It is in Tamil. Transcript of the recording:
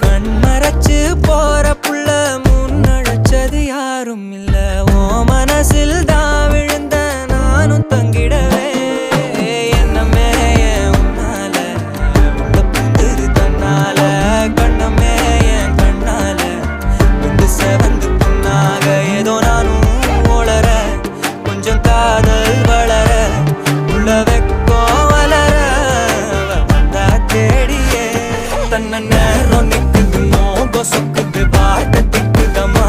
கண்மறைச்சு போற புள்ள முன்னழைச்சது யாரும் இல்ல. ஓ மனசில் தான் விழுந்த நானும் தங்கிடவே என்னமே உன்னால உள்ள புந்துரு தன்னால கண்ணமே என் கண்ணால வந்து செவந்து புண்ணாக ஏதோ நானும் ஓளற கொஞ்சம் காதல் வளர உள்ள வெக்கோ வளர வந்தா தேடியே தன்ன நேரம் நிக்குது மோகம் சொக்குது பாட்ட திக்குதமா.